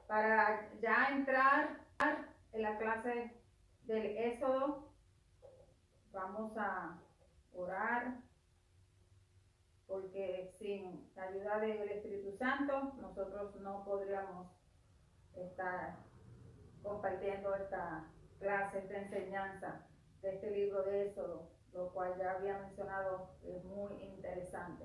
Para ya entrar en la clase del Éxodo, vamos a orar, porque sin la ayuda del Espíritu Santo nosotros no podríamos estar compartiendo esta clase, esta enseñanza de este libro de Éxodo, lo cual ya había mencionado, es muy interesante.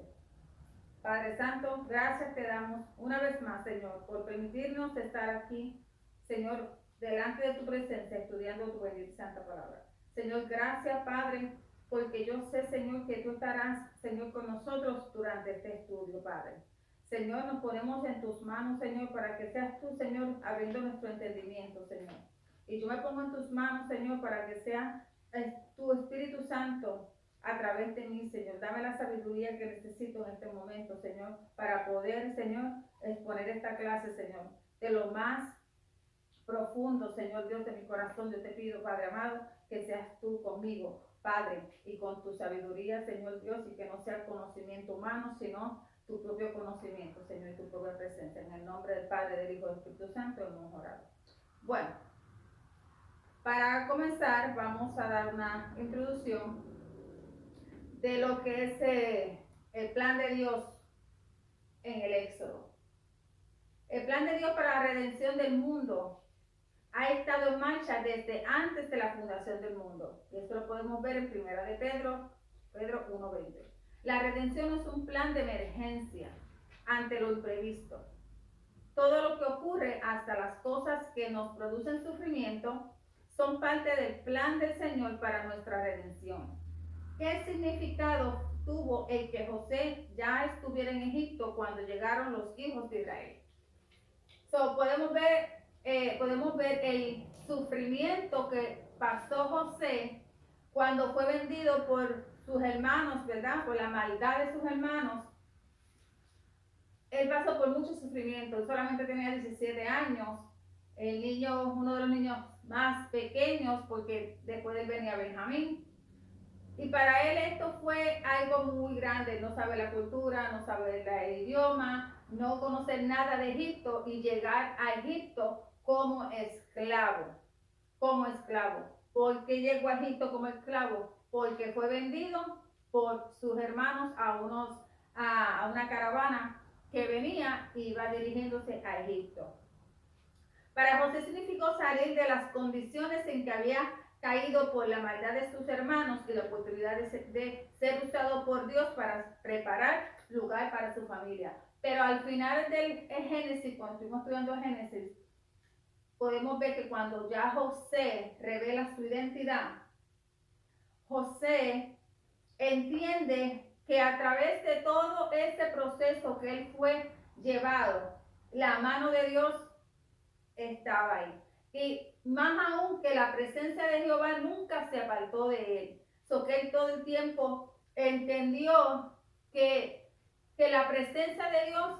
Padre Santo, gracias te damos una vez más, Señor, por permitirnos estar aquí, Señor, delante de tu presencia, estudiando tu bendita y santa palabra. Señor, gracias, Padre, porque yo sé, Señor, que tú estarás, Señor, con nosotros durante este estudio, Padre. Señor, nos ponemos en tus manos, Señor, para que seas tú, Señor, abriendo nuestro entendimiento, Señor. Y yo me pongo en tus manos, Señor, para que sea tu Espíritu Santo a través de mí, Señor. Dame la sabiduría que necesito en este momento, Señor, para poder, Señor, exponer esta clase, Señor, de lo más profundo, Señor Dios, de mi corazón. Yo te pido, Padre amado, que seas tú conmigo, Padre, y con tu sabiduría, Señor Dios, y que no sea conocimiento humano, sino tu propio conocimiento, Señor, y tu propia presencia. En el nombre del Padre, del Hijo y del Espíritu Santo hemos orado. Bueno, para comenzar, vamos a dar una introducción de lo que es el plan de Dios en el Éxodo. El plan de Dios para la redención del mundo ha estado en marcha desde antes de la fundación del mundo. Y esto lo podemos ver en 1 de Pedro 1:20. La redención es un plan de emergencia ante lo imprevisto. Todo lo que ocurre, hasta las cosas que nos producen sufrimiento, son parte del plan del Señor para nuestra redención. ¿Qué significado tuvo el que José ya estuviera en Egipto cuando llegaron los hijos de Israel? Podemos ver el sufrimiento que pasó José cuando fue vendido por sus hermanos, ¿verdad? Por la maldad de sus hermanos. Él pasó por mucho sufrimiento. Él solamente tenía 17 años. El niño, uno de los niños más pequeños, porque después de él venía Benjamín. Y para él esto fue algo muy grande, no saber la cultura, no saber el idioma, no conocer nada de Egipto y llegar a Egipto como esclavo, ¿Por qué llegó a Egipto como esclavo? Porque fue vendido por sus hermanos a una caravana que venía y iba dirigiéndose a Egipto. Para José significó salir de las condiciones en que había caído por la maldad de sus hermanos y la oportunidad de ser usado por Dios para preparar lugar para su familia. Pero al final del Génesis, cuando estuvimos estudiando Génesis, podemos ver que cuando ya José revela su identidad, José entiende que a través de todo ese proceso que él fue llevado, la mano de Dios estaba ahí. Y más aún que la presencia de Jehová nunca se apartó de él. Que él todo el tiempo entendió que la presencia de Dios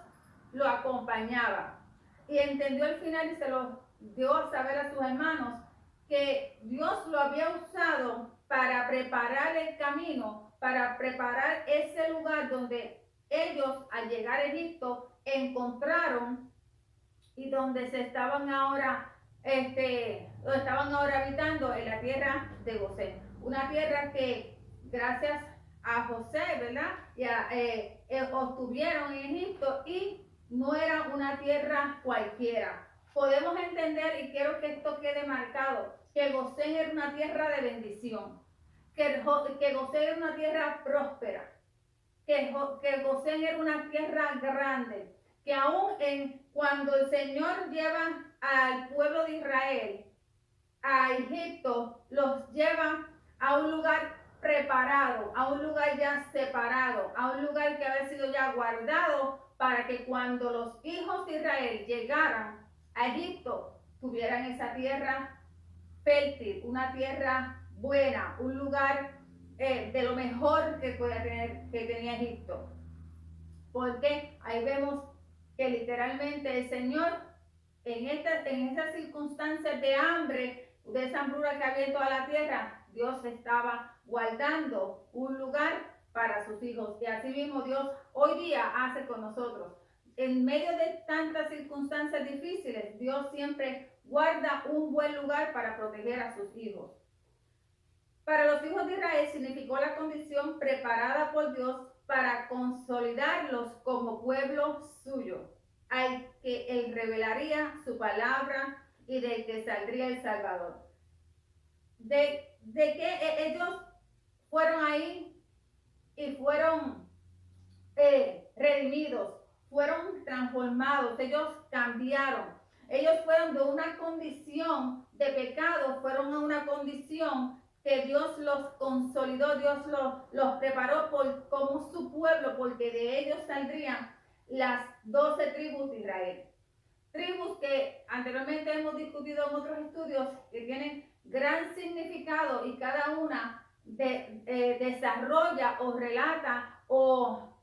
lo acompañaba. Y entendió al final y se lo dio a saber a sus hermanos que Dios lo había usado para preparar el camino, para preparar ese lugar donde ellos al llegar a Egipto encontraron y donde se estaban ahora, habitando en la tierra de Gosén. Una tierra que gracias a José, ¿verdad? Obtuvieron en Egipto y no era una tierra cualquiera. Podemos entender, y quiero que esto quede marcado, que Gosén era una tierra de bendición, que Gosén era una tierra próspera, que Gosén era una tierra grande, que aún cuando el Señor lleva al pueblo de Israel a Egipto, los lleva a un lugar preparado, a un lugar ya separado, a un lugar que había sido ya guardado para que cuando los hijos de Israel llegaran a Egipto, tuvieran esa tierra fértil, una tierra buena, un lugar de lo mejor que tenía Egipto. Porque ahí vemos que literalmente el Señor en estas circunstancias de hambre, de esa hambruna que había en toda la tierra, Dios estaba guardando un lugar para sus hijos. Y así mismo Dios hoy día hace con nosotros. En medio de tantas circunstancias difíciles, Dios siempre guarda un buen lugar para proteger a sus hijos. Para los hijos de Israel significó la condición preparada por Dios para consolidarlos como pueblo suyo, al que Él revelaría su palabra y del que saldría el Salvador. De que ellos fueron ahí y fueron redimidos, fueron transformados, ellos cambiaron. Ellos fueron de una condición de pecado, fueron a una condición que Dios los consolidó, Dios los preparó como su pueblo, porque de ellos saldrían las 12 tribus de Israel. Tribus que anteriormente hemos discutido en otros estudios, que tienen gran significado y cada una desarrolla o relata o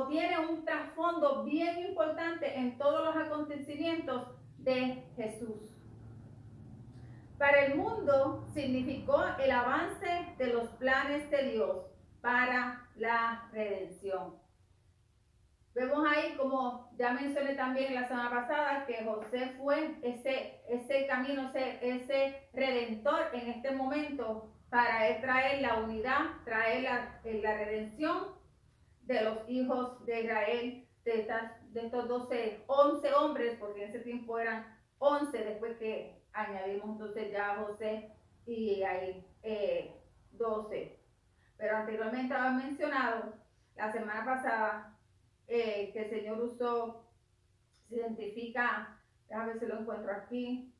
tiene un trasfondo bien importante en todos los acontecimientos de Jesús. Para el mundo significó el avance de los planes de Dios para la redención. Vemos ahí, como ya mencioné también la semana pasada, que José fue ese camino, ese redentor en este momento para traer la unidad, traer la redención de los hijos de Israel, de estos 11 hombres, porque en ese tiempo eran 11, después que añadimos entonces ya a José y ahí 12. Pero anteriormente había mencionado la semana pasada que el Señor usó, se identifica, déjame ver si lo encuentro aquí.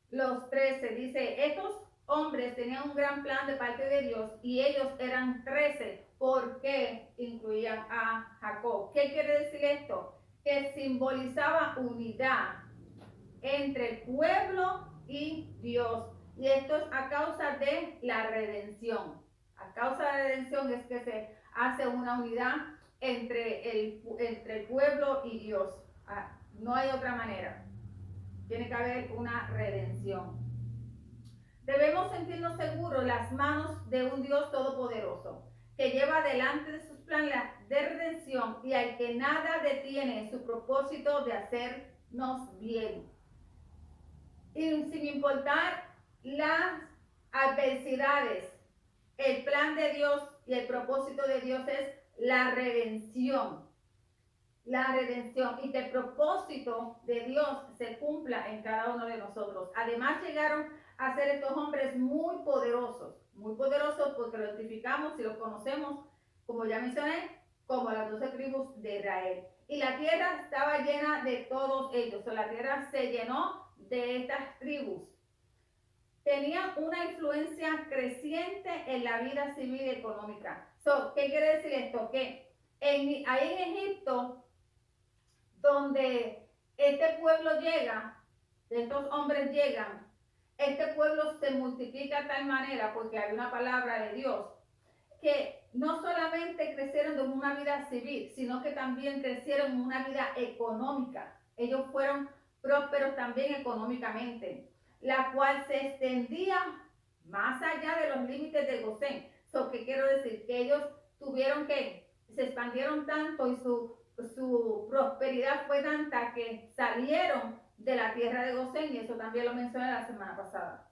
Los 13 dice, estos hombres tenían un gran plan de parte de Dios y ellos eran 13 porque incluían a Jacob. ¿Qué quiere decir esto? Que simbolizaba unidad entre el pueblo y Dios. Y esto es a causa de la redención. A causa de la redención es que se hace una unidad entre el pueblo y Dios. No hay otra manera. Tiene que haber una redención. Debemos sentirnos seguros las manos de un Dios todopoderoso que lleva delante de sus planes de redención y al que nada detiene su propósito de hacernos bien. Y sin importar las adversidades, el plan de Dios y el propósito de Dios es la redención. La redención y que el propósito de Dios se cumpla en cada uno de nosotros. Además llegaron a ser estos hombres muy poderosos porque lo identificamos y lo conocemos, como ya mencioné, como las 12 tribus de Israel. Y la tierra estaba llena de todos ellos, o la tierra se llenó de estas tribus. Tenían una influencia creciente en la vida civil y económica. ¿Qué quiere decir esto? Que ahí en Egipto, donde este pueblo llega, estos hombres llegan, este pueblo se multiplica de tal manera, porque hay una palabra de Dios, que no solamente crecieron en una vida civil, sino que también crecieron en una vida económica. Ellos fueron prósperos también económicamente, la cual se extendía más allá de los límites de Gosén. ¿Qué quiero decir? Que ellos tuvieron se expandieron tanto y su prosperidad fue tanta que salieron de la tierra de Gosén, y eso también lo mencioné la semana pasada.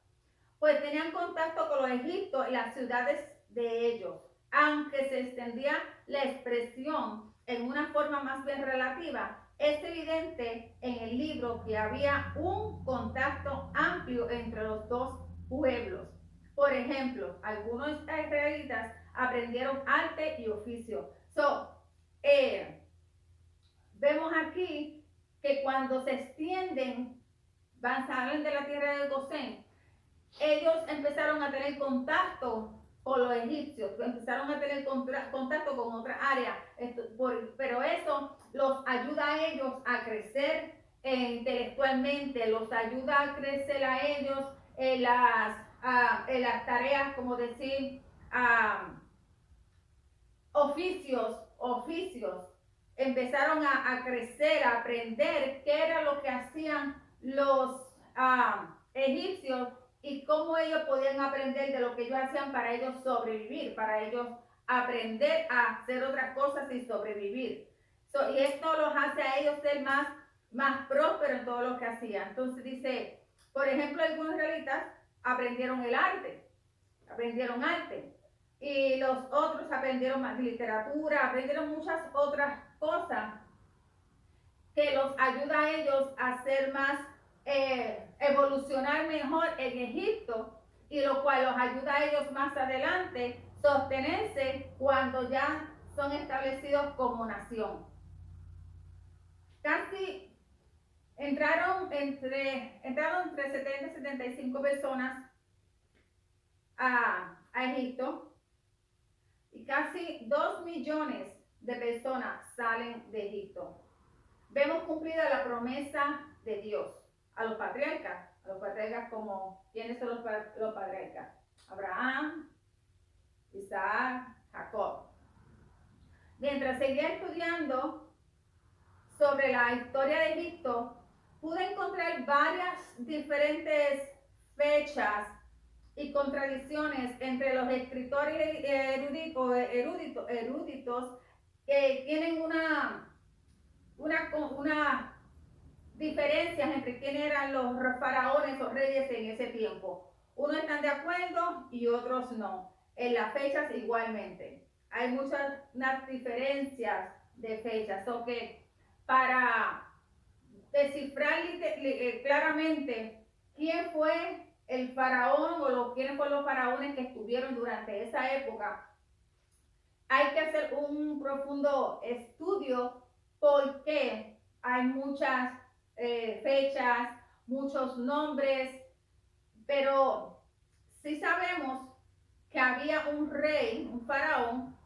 Pues tenían contacto con los egipcios y las ciudades de ellos, aunque se extendía la expresión en una forma más bien relativa. Es evidente en el libro que había un contacto amplio entre los dos pueblos. Por ejemplo, algunos israelitas aprendieron arte y oficio. Vemos aquí que cuando se extienden, salen de la tierra de Gosén, ellos empezaron a tener contacto con los egipcios, empezaron a tener contacto con otra área, pero eso los ayuda a ellos a crecer intelectualmente, los ayuda a crecer a ellos en las tareas, como decir, oficios oficios empezaron a crecer, a aprender qué era lo que hacían los egipcios y cómo ellos podían aprender de lo que ellos hacían para ellos sobrevivir, para ellos aprender a hacer otras cosas y sobrevivir. Y esto los hace a ellos ser más prósperos en todo lo que hacían. Entonces dice, por ejemplo, algunos israelitas aprendieron aprendieron arte. Y los otros aprendieron más literatura, aprendieron muchas otras cosas que los ayuda a ellos a ser más, evolucionar mejor en Egipto, y lo cual los ayuda a ellos más adelante sostenerse cuando ya son establecidos como nación. Casi entraron entre 70 y 75 personas a Egipto, y casi 2 millones de personas salen de Egipto. Vemos cumplida la promesa de Dios a los patriarcas como, ¿quiénes son los patriarcas? Abraham, Isaac, Jacob. Mientras seguía estudiando sobre la historia de Egipto, pude encontrar varias diferentes fechas y contradicciones entre los escritores eruditos que tienen una diferencias entre quiénes eran los faraones o reyes en ese tiempo. Unos están de acuerdo y otros no. En las fechas igualmente. Hay muchas diferencias de fechas. So que para descifrar claramente quién fue el faraón o quiénes fueron los faraones que estuvieron durante esa época, hay que hacer un profundo estudio porque hay muchas fechas, muchos nombres, pero sí sabemos que había un rey, un faraón,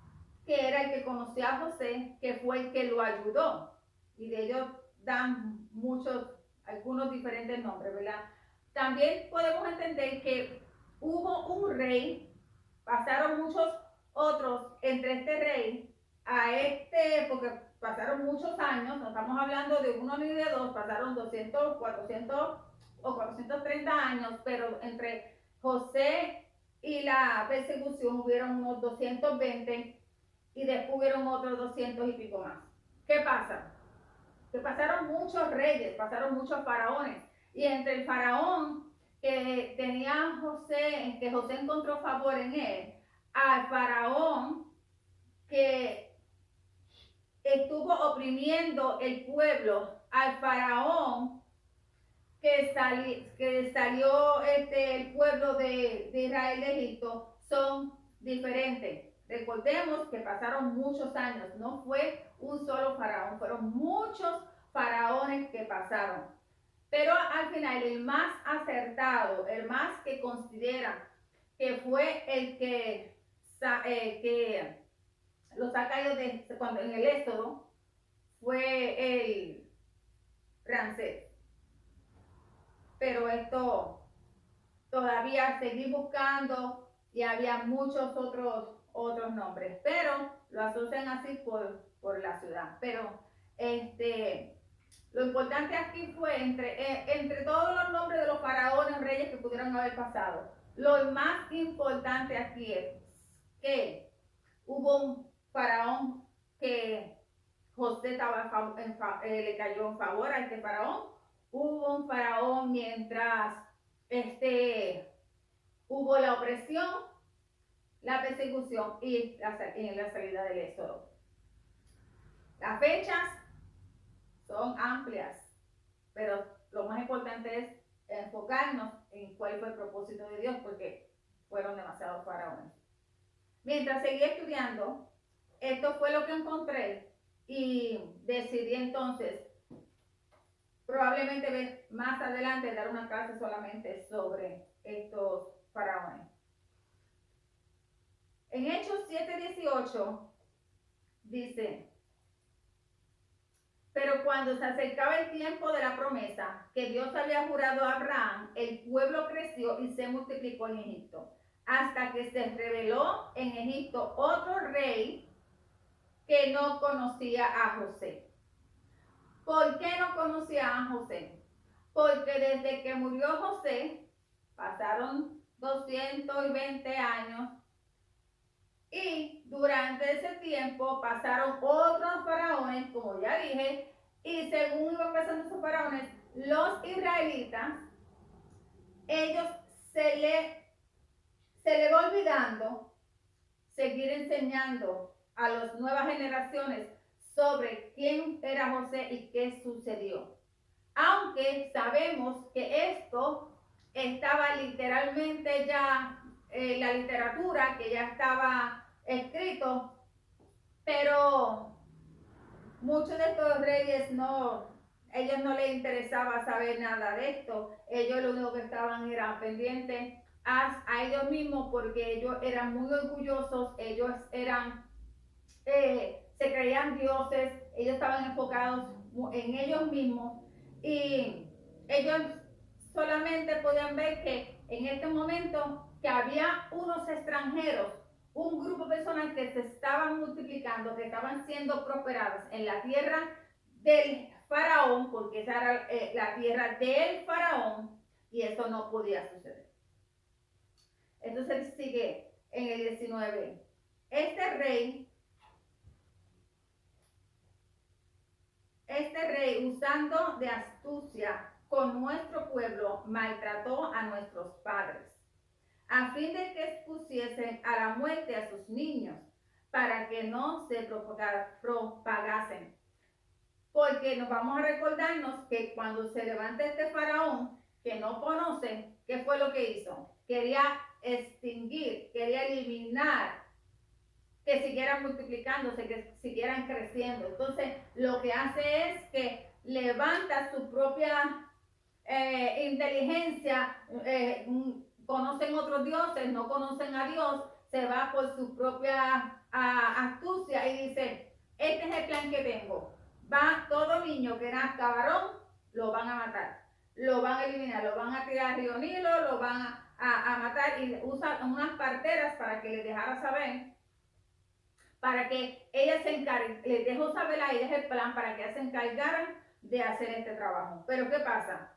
que era el que conocía a José, que fue el que lo ayudó, y de ellos dan algunos diferentes nombres, ¿verdad? También podemos entender que hubo un rey, pasaron muchos otros entre este rey porque pasaron muchos años, no estamos hablando de uno ni de dos, pasaron 200, 400 o 430 años, pero entre José y la persecución hubieron unos 220 y después hubieron otros 200 y pico más. ¿Qué pasa? Que pasaron muchos reyes, pasaron muchos faraones, y entre el faraón que tenía José, que José encontró favor en él, al faraón que estuvo oprimiendo el pueblo, al faraón que salió el pueblo de Israel de Egipto, son diferentes. Recordemos que pasaron muchos años, no fue un solo faraón, fueron muchos faraones que pasaron. Pero al final el más acertado, el más que considera que fue el que los saca ellos cuando en el Éxodo, fue el Ramsés. Pero esto todavía seguí buscando y había muchos otros nombres, pero lo asocian así por la ciudad. Pero lo importante aquí fue entre todos los nombres de los faraones, reyes que pudieron haber pasado, lo más importante aquí es que hubo un faraón que José le cayó en favor a este faraón. Hubo un faraón mientras hubo la opresión, la persecución y la salida del Éxodo. Las fechas son amplias, pero lo más importante es enfocarnos en cuál fue el propósito de Dios, porque fueron demasiados faraones. Mientras seguí estudiando, esto fue lo que encontré y decidí entonces probablemente más adelante dar una clase solamente sobre estos faraones. En Hechos 7:18 dice: pero cuando se acercaba el tiempo de la promesa que Dios había jurado a Abraham, el pueblo creció y se multiplicó en Egipto, hasta que se reveló en Egipto otro rey que no conocía a José. ¿Por qué no conocía a José? Porque desde que murió José, pasaron 220 años y durante ese tiempo pasaron otros faraones, como ya dije, y según iban pasando esos faraones, los israelitas, ellos se le va olvidando seguir enseñando a las nuevas generaciones sobre quién era José y qué sucedió. Aunque sabemos que esto estaba literalmente ya en la literatura, que ya estaba escrito, pero muchos de estos reyes ellos no les interesaba saber nada de esto. Ellos lo único que estaban era pendientes a ellos mismos, porque ellos eran muy orgullosos, ellos se creían dioses, ellos estaban enfocados en ellos mismos y ellos solamente podían ver que en este momento que había unos extranjeros, un grupo de personas que se estaban multiplicando, que estaban siendo prosperadas en la tierra del faraón, porque esa era la tierra del faraón, y eso no podía suceder. Entonces sigue en el 19. Este rey, usando de astucia con nuestro pueblo, maltrató a nuestros padres, a fin de que expusiesen a la muerte a sus niños, para que no se propagasen. Porque nos vamos a recordarnos que cuando se levanta este faraón, que no conoce, ¿qué fue lo que hizo? Quería extinguir, quería eliminar, que siguieran multiplicándose, que siguieran creciendo. Entonces, lo que hace es que levanta su propia inteligencia, conocen otros dioses, no conocen a Dios, se va por su propia astucia y dice, este es el plan que tengo. Va todo niño que nazca varón, lo van a matar, lo van a eliminar, lo van a tirar al río Nilo, lo van a matar, y usa unas parteras para que les dejara saber, para que ella se encargue, les dejó saber a ellas el plan para que ellas se encargaran de hacer este trabajo. Pero ¿qué pasa?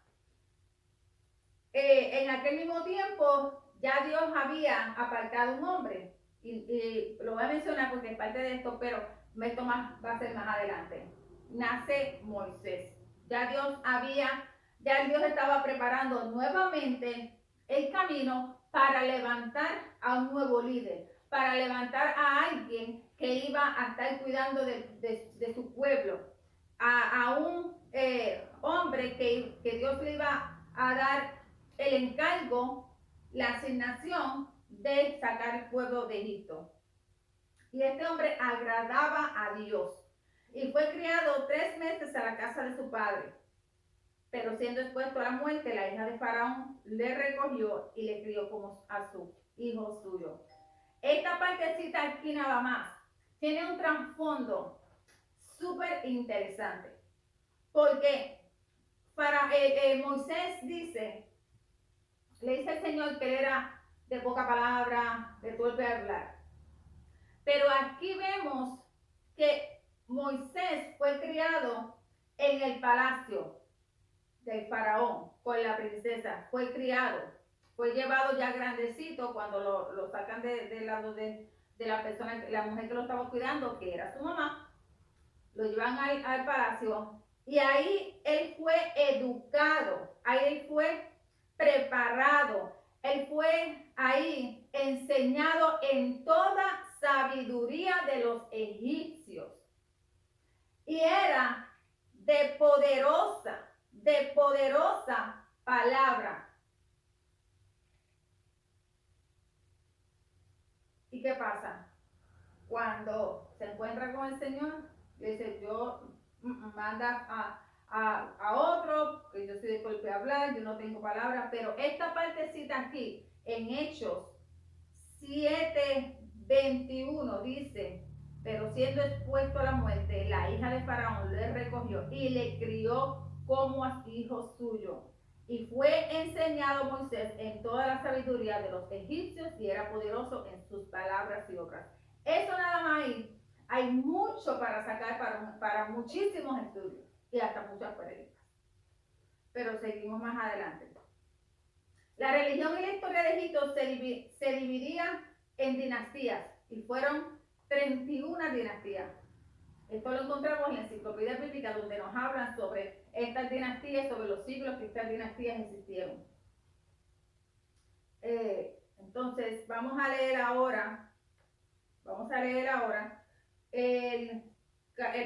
En aquel mismo tiempo ya Dios había apartado un hombre, y lo voy a mencionar porque es parte de esto, pero esto va a ser más adelante. Nace Moisés. Ya Dios estaba preparando nuevamente el camino para levantar a un nuevo líder, para levantar a alguien que iba a estar cuidando de su pueblo, a un hombre que Dios le iba a dar el encargo, la asignación de sacar el pueblo de Egipto. Y este hombre agradaba a Dios y fue criado 3 meses a la casa de su padre. Pero siendo expuesto a la muerte, la hija de Faraón le recogió y le crió como a su hijo suyo. Esta partecita aquí nada más tiene un trasfondo súper interesante, porque Moisés le dice al Señor que él era de poca palabra, de torpe a hablar. Pero aquí vemos que Moisés fue criado en el palacio del faraón con la princesa, fue criado, fue llevado ya grandecito cuando lo sacan del lado de la persona, la mujer que lo estaba cuidando, que era su mamá, lo llevan al palacio, y ahí él fue educado, ahí él fue preparado, él fue ahí enseñado en toda sabiduría de los egipcios, y era de poderosa palabra. ¿Y qué pasa? Cuando se encuentra con el Señor, le dice, yo manda a otro, que yo soy de golpe a hablar, yo no tengo palabras, pero esta partecita aquí, en Hechos 7:21, dice, pero siendo expuesto a la muerte, la hija de Faraón le recogió y le crió como a hijo suyo. Y fue enseñado Moisés en toda la sabiduría de los egipcios, y era poderoso en sus palabras y obras. Eso nada más ahí Hay mucho para sacar para muchísimos estudios y hasta muchas prédicas. Pero seguimos más adelante. La religión y la historia de Egipto se dividía en dinastías y fueron 31 dinastías. Esto lo encontramos en la enciclopedia bíblica, donde nos hablan sobre estas dinastías, sobre los siglos que estas dinastías existieron. Entonces, vamos a leer ahora el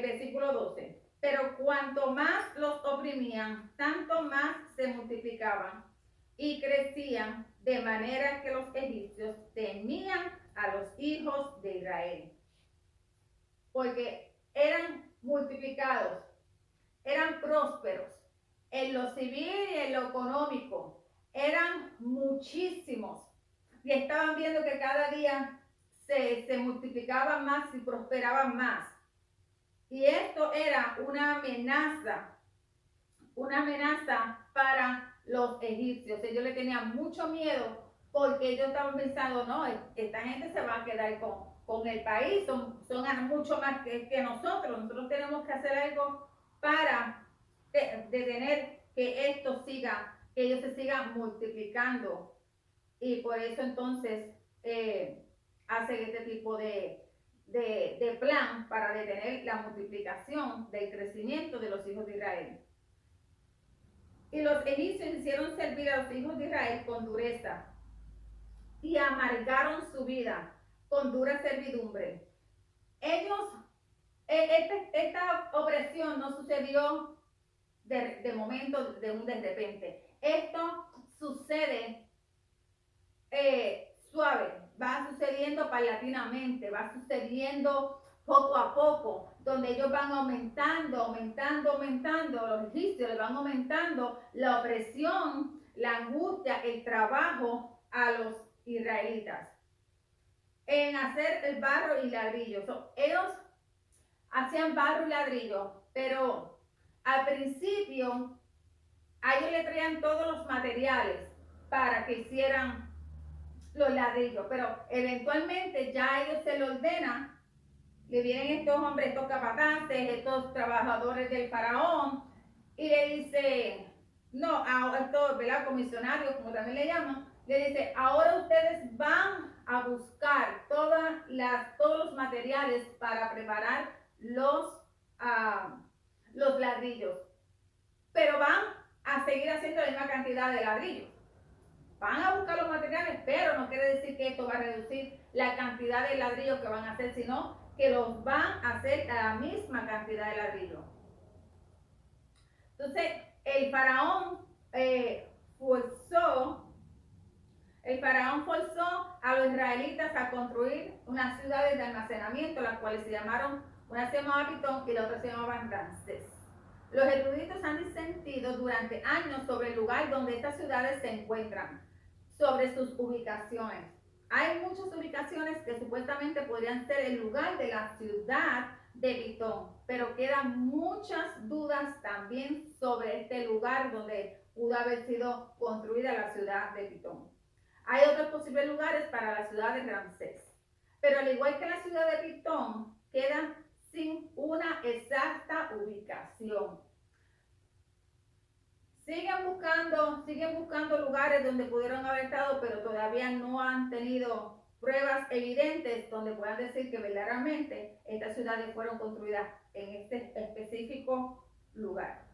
versículo 12. Pero cuanto más los oprimían, tanto más se multiplicaban y crecían, de manera que los egipcios temían a los hijos de Israel, porque eran multiplicados, eran prósperos en lo civil y en lo económico, eran muchísimos y estaban viendo que cada día se multiplicaban más y prosperaban más. Y esto era una amenaza para los egipcios. Ellos le tenían mucho miedo porque ellos estaban pensando, no, esta gente se va a quedar con el país, son mucho más que nosotros tenemos que hacer algo para detener que esto siga, que ellos se sigan multiplicando. Y por eso entonces hacen este tipo de plan para detener la multiplicación del crecimiento de los hijos de Israel. Y los egipcios hicieron servir a los hijos de Israel con dureza y amargaron su vida con dura servidumbre. Ellos, esta opresión no sucedió de momento, de repente. Esto sucede suave, va sucediendo paulatinamente, va sucediendo poco a poco, donde ellos van aumentando, los egipcios les van aumentando la opresión, la angustia, el trabajo a los israelitas en hacer el barro y ladrillo. Ellos hacían barro y ladrillo, pero al principio a ellos le traían todos los materiales para que hicieran los ladrillos, pero eventualmente ya ellos se lo ordenan, le vienen estos hombres, estos capataces, estos trabajadores del faraón, y le dice, no, a estos, ¿verdad?, comisionarios, como también le llaman, le dice, ahora ustedes van a buscar todos los materiales para preparar los ladrillos, pero van a seguir haciendo la misma cantidad de ladrillos. Van a buscar los materiales, pero no quiere decir que esto va a reducir la cantidad de ladrillos que van a hacer, sino que los van a hacer a la misma cantidad de ladrillos. Entonces, el faraón forzó a los israelitas a construir unas ciudades de almacenamiento, las cuales se llamaron, una se llamaba Pitón y la otra se llamaba Ramsés. Los eruditos han disentido durante años sobre el lugar donde estas ciudades se encuentran, sobre sus ubicaciones. Hay muchas ubicaciones que supuestamente podrían ser el lugar de la ciudad de Pitón, pero quedan muchas dudas también sobre este lugar donde pudo haber sido construida la ciudad de Pitón. Hay otros posibles lugares para la ciudad de Ramsés, pero al igual que la ciudad de Pitón, queda sin una exacta ubicación. Siguen buscando lugares donde pudieron haber estado, pero todavía no han tenido pruebas evidentes donde puedan decir que verdaderamente estas ciudades fueron construidas en este específico lugar.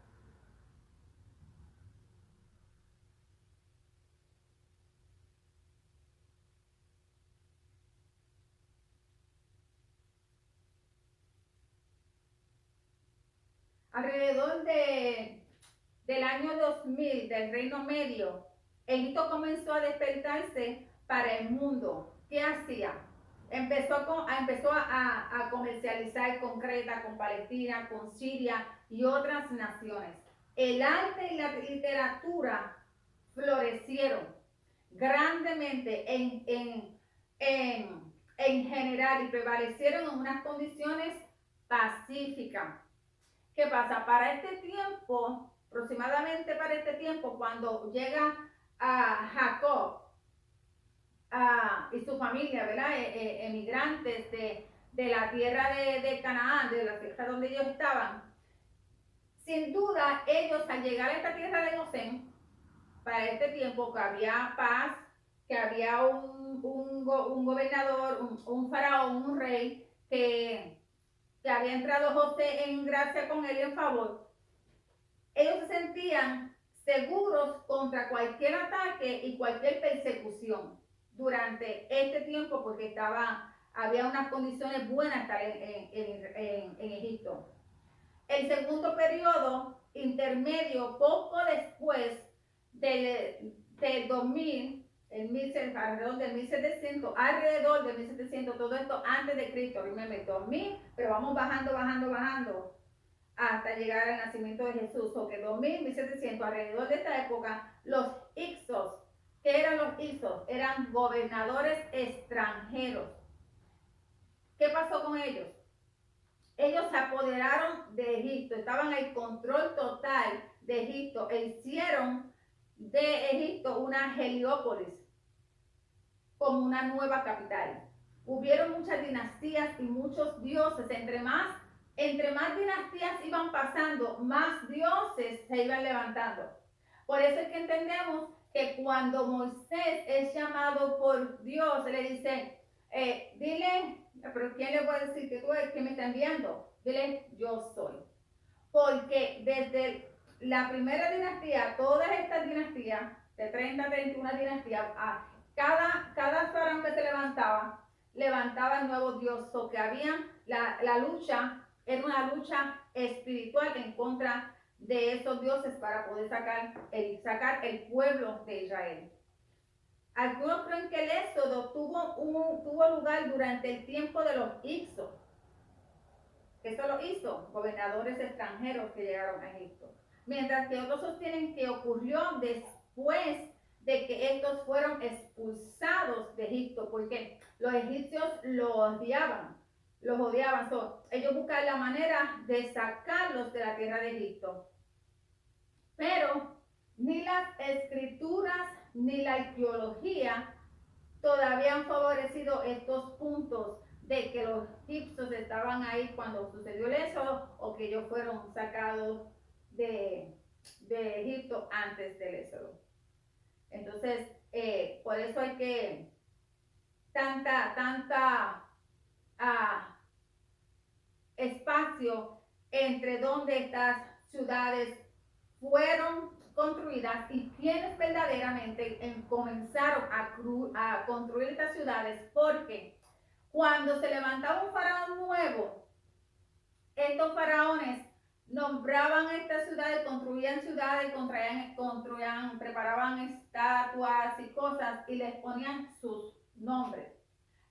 Alrededor del año 2000 del Reino Medio, Egipto comenzó a despertarse para el mundo. ¿Qué hacía? Empezó a comercializar con Creta, con Palestina, con Siria y otras naciones. El arte y la literatura florecieron grandemente en general y prevalecieron en unas condiciones pacíficas. ¿Qué pasa? Para este tiempo, aproximadamente para este tiempo, cuando llega a Jacob y su familia, ¿verdad? Emigrantes de la tierra de Canaán, de la tierra donde ellos estaban, sin duda ellos al llegar a esta tierra de Gosén, para este tiempo que había paz, que había un gobernador, un faraón, un rey, que había entrado José en gracia con él y en favor, ellos se sentían seguros contra cualquier ataque y cualquier persecución durante este tiempo porque había unas condiciones buenas en Egipto. El segundo periodo intermedio, poco después del 2000, alrededor del 1700, todo esto antes de Cristo, remember, 2000, pero vamos bajando, hasta llegar al nacimiento de Jesús, o que 2000, 1700, alrededor de esta época, los Ixos, ¿qué eran los Ixos? Eran gobernadores extranjeros. ¿Qué pasó con ellos? Ellos se apoderaron de Egipto, estaban al control total de Egipto e hicieron de Egipto una Heliópolis, como una nueva capital. Hubieron muchas dinastías y muchos dioses. Entre más dinastías iban pasando, más dioses se iban levantando. Por eso es que entendemos que cuando Moisés es llamado por Dios, le dice, dile, pero ¿quién le puede decir que tú eres que me está enviando? Dile, yo soy. Porque desde la primera dinastía, todas estas dinastías, de 30 a 31 dinastías, cada faraón que se levantaba el nuevo dios, o que había la lucha, era una lucha espiritual en contra de esos dioses para poder sacar el pueblo de Israel. Algunos creen que el éxodo tuvo lugar durante el tiempo de los Ixos. Eso lo hizo gobernadores extranjeros que llegaron a Egipto. Mientras que otros sostienen que ocurrió después de que estos fueron expulsados de Egipto, porque los egipcios los odiaban. Ellos buscaban la manera de sacarlos de la tierra de Egipto. Pero ni las escrituras ni la arqueología todavía han favorecido estos puntos de que los egipcios estaban ahí cuando sucedió el éxodo, o que ellos fueron sacados de Egipto antes del éxodo. Entonces, por eso hay que tanta espacio entre donde estas ciudades fueron construidas y quienes verdaderamente comenzaron a construir estas ciudades, porque cuando se levantaba un faraón nuevo, estos faraones nombraban estas ciudades, construían preparaban estatuas y cosas y les ponían sus nombres.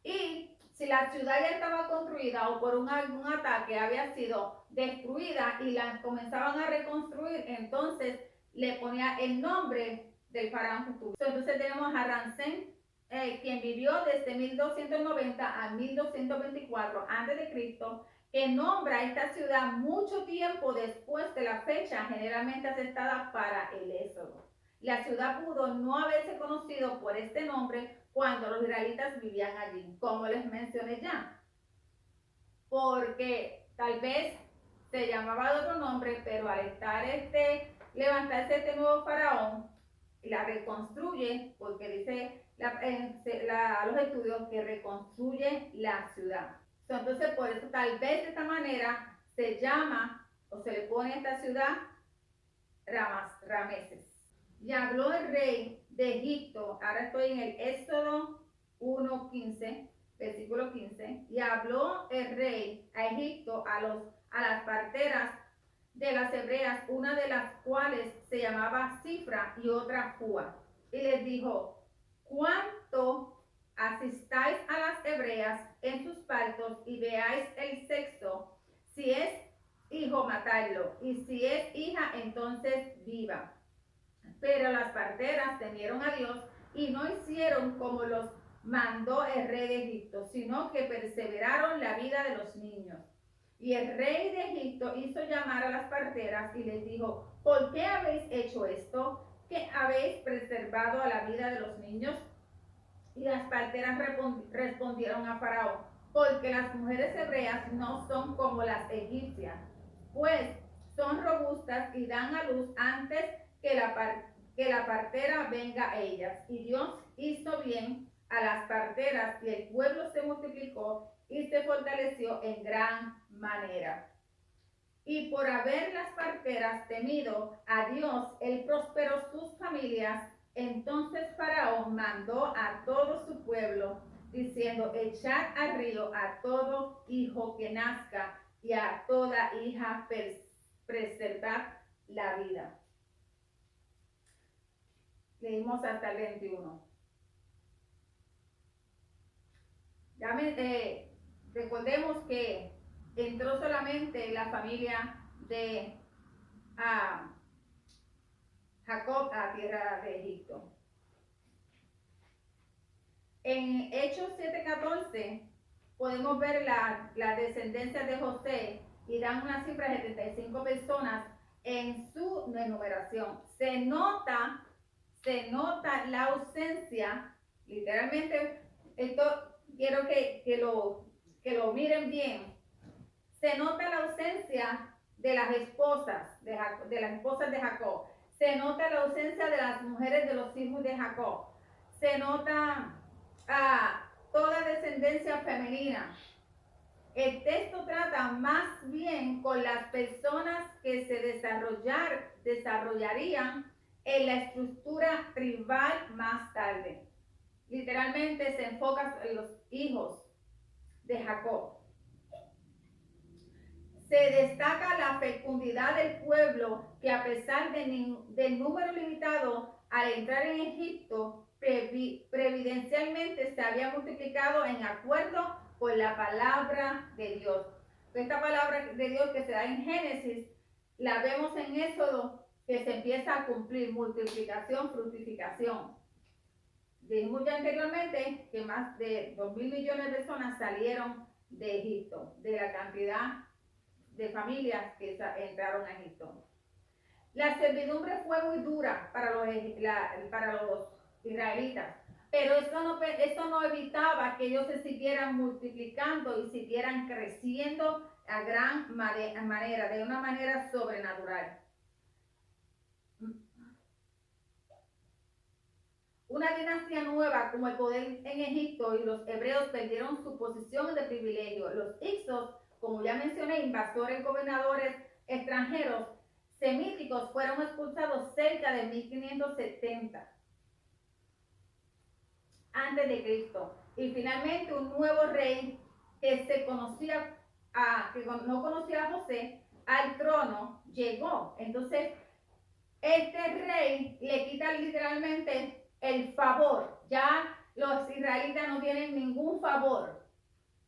Y si la ciudad ya estaba construida o por algún ataque había sido destruida y la comenzaban a reconstruir, entonces le ponía el nombre del faraón que tuvo. Entonces tenemos a Ramsés, quien vivió desde 1290 a 1224 a.C., que nombra esta ciudad mucho tiempo después de la fecha generalmente aceptada para el éxodo. La ciudad pudo no haberse conocido por este nombre cuando los israelitas vivían allí, como les mencioné ya, porque tal vez se llamaba de otro nombre, pero al levantarse este nuevo faraón, la reconstruye, porque dice los estudios que reconstruye la ciudad. Entonces, por eso tal vez de esta manera se llama o se le pone a esta ciudad Rameses. Y habló el rey de Egipto, ahora estoy en el Éxodo 1:15, versículo 15, y habló el rey a Egipto a las parteras de las hebreas, una de las cuales se llamaba Cifra y otra Fua, y les dijo, cuánto asistáis a las hebreas en sus partos y veáis el sexo, si es hijo matadlo, y si es hija entonces viva. Pero las parteras temieron a Dios y no hicieron como los mandó el rey de Egipto, sino que perseveraron la vida de los niños. Y el rey de Egipto hizo llamar a las parteras y les dijo, ¿por qué habéis hecho esto? ¿Que habéis preservado a la vida de los niños? Y las parteras respondieron a Faraón, porque las mujeres hebreas no son como las egipcias, pues son robustas y dan a luz antes que la partera venga a ellas. Y Dios hizo bien a las parteras y el pueblo se multiplicó y se fortaleció en gran manera. Y por haber las parteras temido a Dios, él prosperó sus familias. Entonces Faraón mandó a todo su pueblo, diciendo: echad al río a todo hijo que nazca y a toda hija preservad la vida. Leímos hasta el 21. Recordemos que entró solamente la familia de Jacob a tierra de Egipto. En Hechos 7:14 podemos ver la descendencia de José y dan una cifra de 75 personas en su enumeración. Se nota la ausencia, literalmente, esto quiero que lo miren bien. Se nota la ausencia de las esposas de Jacob. Se nota la ausencia de las mujeres de los hijos de Jacob. Se nota toda descendencia femenina. El texto trata más bien con las personas que se desarrollarían en la estructura tribal más tarde. Literalmente se enfoca en los hijos de Jacob. Se destaca la fecundidad del pueblo, que a pesar del número limitado al entrar en Egipto, previdencialmente se había multiplicado en acuerdo con la palabra de Dios. Esta palabra de Dios que se da en Génesis, la vemos en Éxodo, que se empieza a cumplir: multiplicación, fructificación. Dijimos ya anteriormente que más de 2.000 millones de personas salieron de Egipto, de la cantidad de familias que entraron a Egipto. La servidumbre fue muy dura para los israelitas, pero eso no evitaba que ellos se siguieran multiplicando y siguieran creciendo a gran manera, de una manera sobrenatural. Una dinastía nueva como el poder en Egipto, y los hebreos perdieron su posición de privilegio. Los Hicsos, como ya mencioné, invasores, gobernadores extranjeros semíticos, fueron expulsados cerca de 1570 antes de Cristo. Y finalmente un nuevo rey que no conocía a José, al trono llegó. Entonces este rey le quita literalmente el favor. Ya los israelitas no tienen ningún favor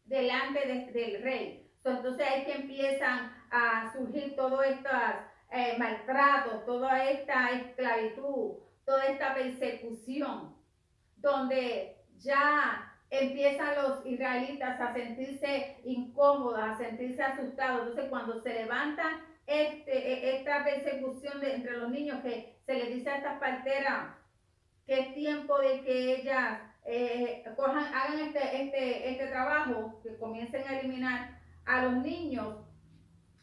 delante del rey. Entonces ahí que empiezan a surgir todos estos maltratos, toda esta esclavitud, toda esta persecución, donde ya empiezan los israelitas a sentirse incómodos, a sentirse asustados. Entonces cuando se levanta esta persecución entre los niños, que se les dice a estas parteras que es tiempo de que ellas hagan este trabajo, que comiencen a eliminar a los niños,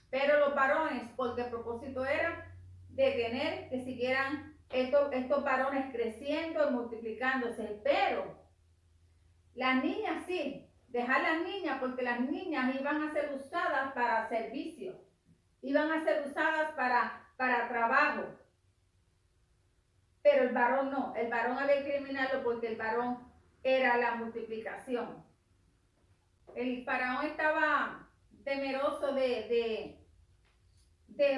pero los varones, porque el propósito era detener que siguieran estos varones creciendo y multiplicándose. Pero las niñas sí, dejar las niñas, porque las niñas iban a ser usadas para servicio, iban a ser usadas para trabajo. Pero el varón no, el varón había que eliminarlo, porque el varón era la multiplicación. El faraón estaba temeroso de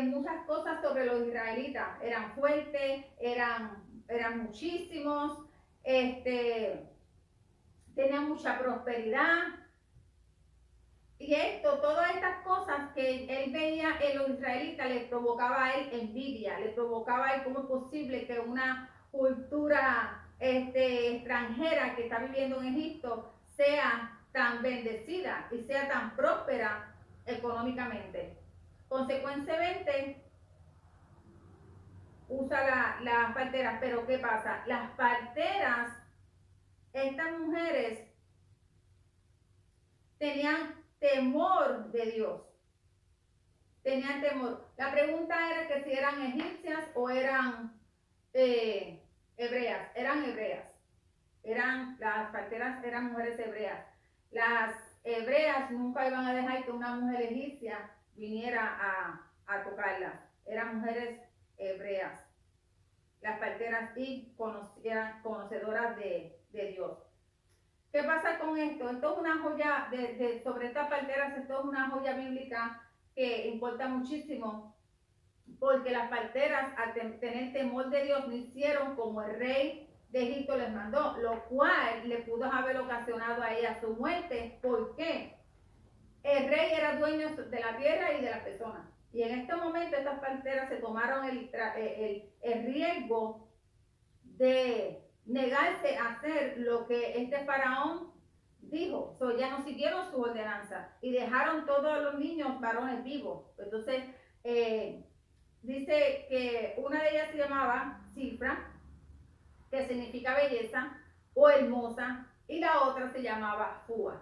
muchas cosas sobre los israelitas. Eran fuertes, eran muchísimos, tenían mucha prosperidad. Y todas estas cosas que él veía en los israelitas, le provocaba a él envidia, le provocaba a él cómo es posible que una cultura extranjera que está viviendo en Egipto sea tan bendecida y sea tan próspera económicamente. Consecuentemente, usa las parteras. Pero ¿qué pasa? Las parteras, estas mujeres, tenían temor de Dios. Tenían temor. La pregunta era que si eran egipcias o eran hebreas. Eran hebreas. Las parteras eran mujeres hebreas. Las hebreas nunca iban a dejar que una mujer egipcia viniera a tocarlas. Eran mujeres hebreas. Las parteras y eran conocedoras de Dios. ¿Qué pasa con esto? Esto es una joya, sobre estas parteras, esto es una joya bíblica que importa muchísimo, porque las parteras, al tener temor de Dios, no hicieron como el rey de Egipto les mandó, lo cual le pudo haber ocasionado a ella su muerte. ¿Por qué? El rey era dueño de la tierra y de las personas. Y en este momento estas parteras se tomaron el riesgo de negarse a hacer lo que este faraón dijo. Ya no siguieron su ordenanza y dejaron todos los niños varones vivos. Entonces, dice que una de ellas se llamaba Cifra, que significa belleza o hermosa, y la otra se llamaba Fua,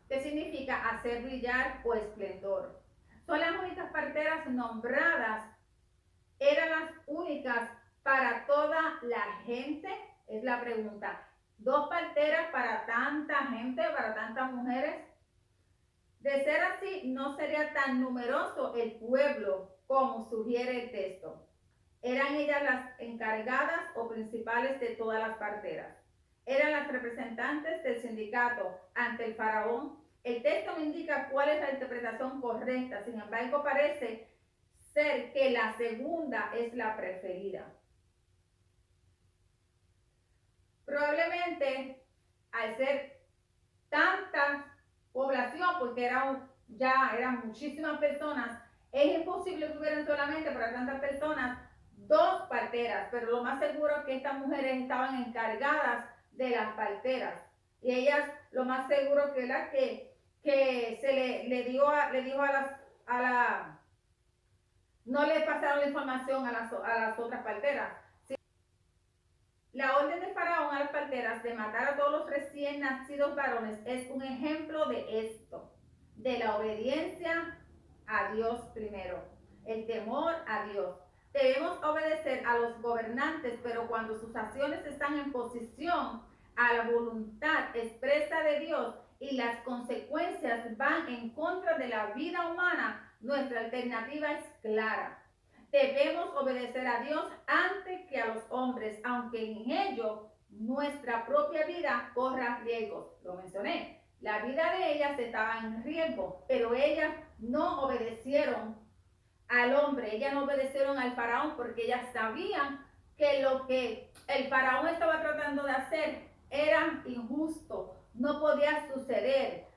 que significa hacer brillar o esplendor. Son las únicas parteras nombradas, eran las únicas para toda la gente. Es la pregunta. 2 parteras para tanta gente, para tantas mujeres. De ser así, no sería tan numeroso el pueblo como sugiere el texto. Eran ellas las encargadas o principales de todas las parteras. Eran las representantes del sindicato ante el faraón. El texto no indica cuál es la interpretación correcta, sin embargo parece ser que la segunda es la preferida. Probablemente, al ser tanta población, porque eran muchísimas personas, es imposible que hubieran solamente para tantas personas 2 parteras, pero lo más seguro es que estas mujeres estaban encargadas de las parteras, y ellas lo más seguro que era que se le dijo no le pasaron la información a las otras parteras. La orden de Faraón a las parteras de matar a todos los recién nacidos varones es un ejemplo de esto, de la obediencia a Dios primero, el temor a Dios. Debemos obedecer a los gobernantes, pero cuando sus acciones están en posición a la voluntad expresa de Dios y las consecuencias van en contra de la vida humana, nuestra alternativa es clara. Debemos obedecer a Dios antes que a los hombres, aunque en ello nuestra propia vida corra riesgos. Lo mencioné. La vida de ellas estaba en riesgo, pero ellas no obedecieron al hombre, ellas no obedecieron al faraón, porque ellas sabían que lo que el faraón estaba tratando de hacer era injusto, no podía suceder.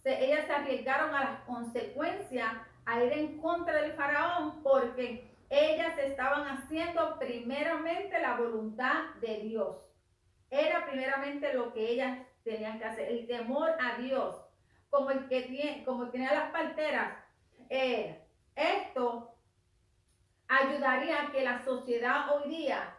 Ellas se arriesgaron a las consecuencias, a ir en contra del faraón, porque ellas estaban haciendo primeramente la voluntad de Dios. Era primeramente lo que ellas tenían que hacer, el temor a Dios, como tenía las parteras. Esto ayudaría a que la sociedad hoy día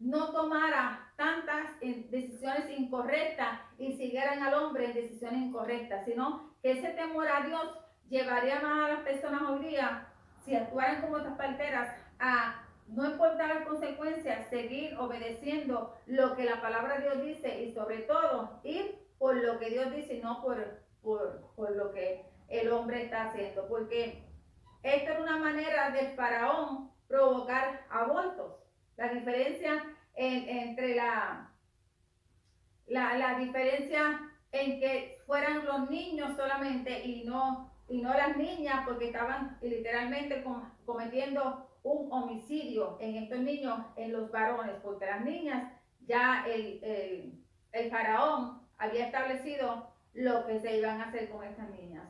no tomara tantas decisiones incorrectas y siguieran al hombre en decisiones incorrectas, sino que ese temor a Dios llevaría más a las personas hoy día, si actuaran como estas parteras, a no importar las consecuencias, seguir obedeciendo lo que la palabra de Dios dice, y sobre todo ir por lo que Dios dice y no por lo que el hombre está haciendo, porque esto era una manera del faraón provocar abortos. La diferencia entre la diferencia en que fueran los niños solamente y no las niñas, porque estaban literalmente cometiendo un homicidio en estos niños, en los varones, porque las niñas ya el faraón había establecido lo que se iban a hacer con estas niñas.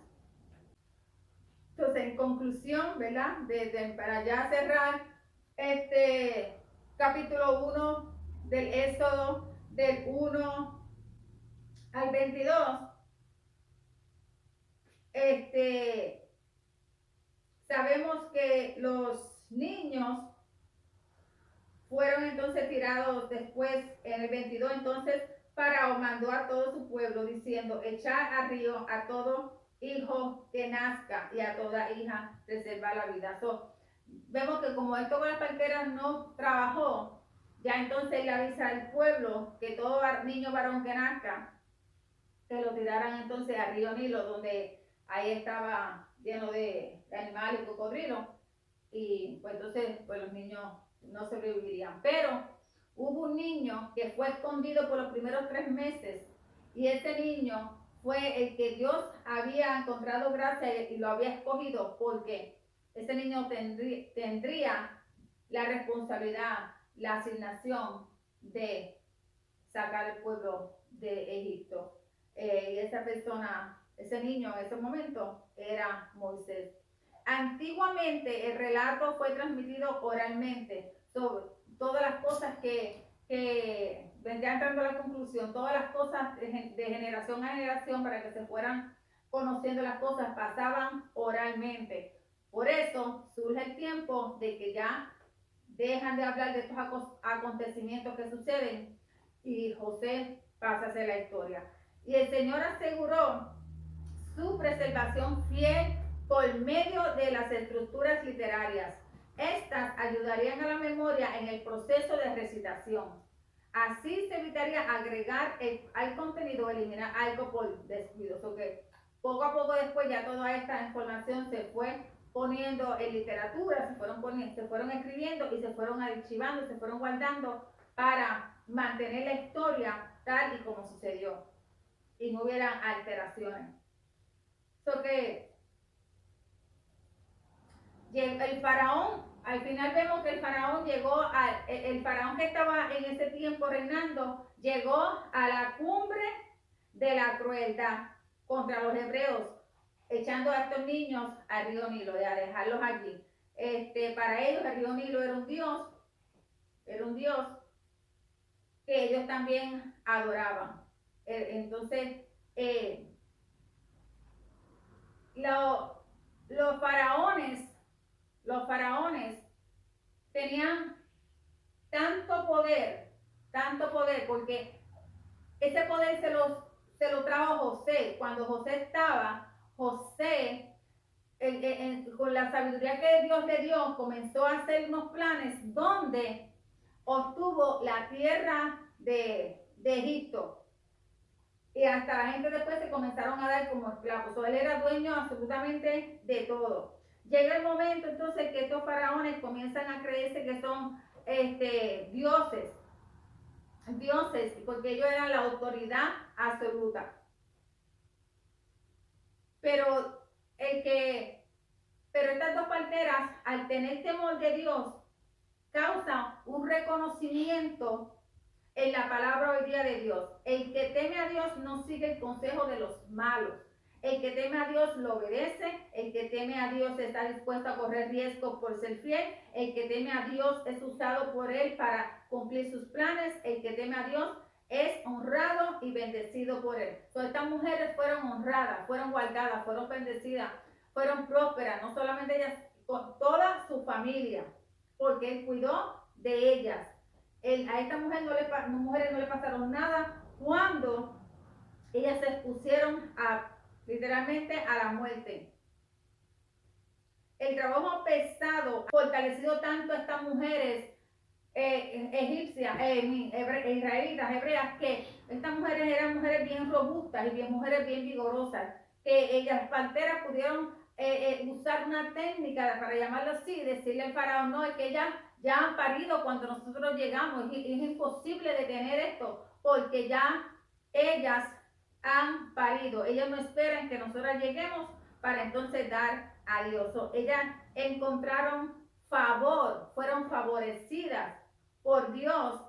Entonces, en conclusión, ¿verdad? Para ya cerrar este capítulo 1 del Éxodo, del 1 al 22, sabemos que los niños fueron entonces tirados después en el 22, entonces Faraón mandó a todo su pueblo diciendo, echad al río a todo hijo que nazca y a toda hija reserva la vida. So, vemos que como esto con las parteras no trabajó, ya entonces le avisa al pueblo que todo niño varón que nazca, que lo tiraran entonces al río Nilo, donde ahí estaba lleno de animales y cocodrilos, y pues entonces pues los niños no sobrevivirían. Pero hubo un niño que fue escondido por los primeros 3 meses, y ese niño fue el que Dios había encontrado gracia y lo había escogido, porque ese niño tendría la responsabilidad, la asignación de sacar al pueblo de Egipto. Y esa persona, ese niño en ese momento era Moisés. Antiguamente el relato fue transmitido oralmente sobre todas las cosas que vendrían entrando a la conclusión, todas las cosas de generación a generación, para que se fueran conociendo las cosas, pasaban oralmente. Por eso surge el tiempo de que ya dejan de hablar de estos acontecimientos que suceden y José pasa a ser la historia. Y el Señor aseguró su preservación fiel por medio de las estructuras literarias. Estas ayudarían a la memoria en el proceso de recitación. Así se evitaría agregar al contenido o eliminar algo por descuido. So que poco a poco después ya toda esta información se fue poniendo en literatura, se fueron escribiendo y se fueron archivando, se fueron guardando para mantener la historia tal y como sucedió y no hubieran alteraciones. So que el faraón, al final vemos que el faraón llegó el faraón que estaba en ese tiempo reinando, llegó a la cumbre de la crueldad contra los hebreos, echando a estos niños al río Nilo y a dejarlos allí. Para ellos el río Nilo era un dios que ellos también adoraban. Entonces, los faraones tenían tanto poder, porque ese poder se lo trajo José. Cuando José estaba, con la sabiduría que Dios le dio, comenzó a hacer unos planes donde obtuvo la tierra de Egipto. Y hasta la gente después se comenzaron a dar como esclavos. Él era dueño absolutamente de todo. Llega el momento entonces que estos faraones comienzan a creerse que son dioses, porque ellos eran la autoridad absoluta. Pero estas dos parteras, al tener temor de Dios, causan un reconocimiento en la palabra hoy día de Dios. El que teme a Dios no sigue el consejo de los malos. El que teme a Dios lo obedece. El que teme a Dios está dispuesto a correr riesgos por ser fiel. El que teme a Dios es usado por él para cumplir sus planes. El que teme a Dios es honrado y bendecido por él. Estas mujeres fueron honradas, fueron guardadas, fueron bendecidas, fueron prósperas, no solamente ellas, con toda su familia, porque él cuidó de ellas. A estas mujeres no le pasaron nada cuando ellas se expusieron literalmente a la muerte. El trabajo pesado fortalecido tanto a estas mujeres egipcias, israelitas, hebreas, que estas mujeres eran mujeres bien robustas y mujeres bien vigorosas, que ellas parteras pudieron usar una técnica, para llamarlo así, decirle al faraón, no, es que ellas ya han parido cuando nosotros llegamos, es imposible detener esto, porque ya ellas han parido, ellas no esperan que nosotros lleguemos para entonces dar a Dios. Ellas encontraron favor, fueron favorecidas por Dios,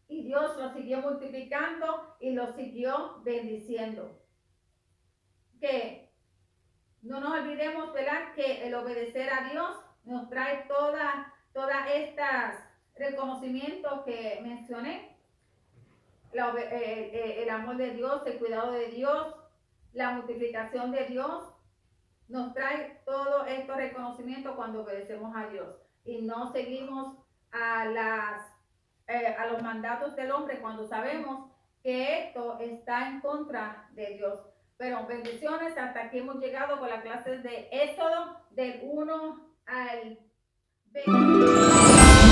y Dios los siguió multiplicando y los siguió bendiciendo. Que no nos olvidemos, ¿verdad?, que el obedecer a Dios nos trae todas estas reconocimientos que mencioné. El amor de Dios, el cuidado de Dios, la multiplicación de Dios, nos trae todos estos reconocimientos cuando obedecemos a Dios y no seguimos a los mandatos del hombre, cuando sabemos que esto está en contra de Dios. Pero bendiciones, hasta aquí hemos llegado con la clase de Éxodo del 1 al 20.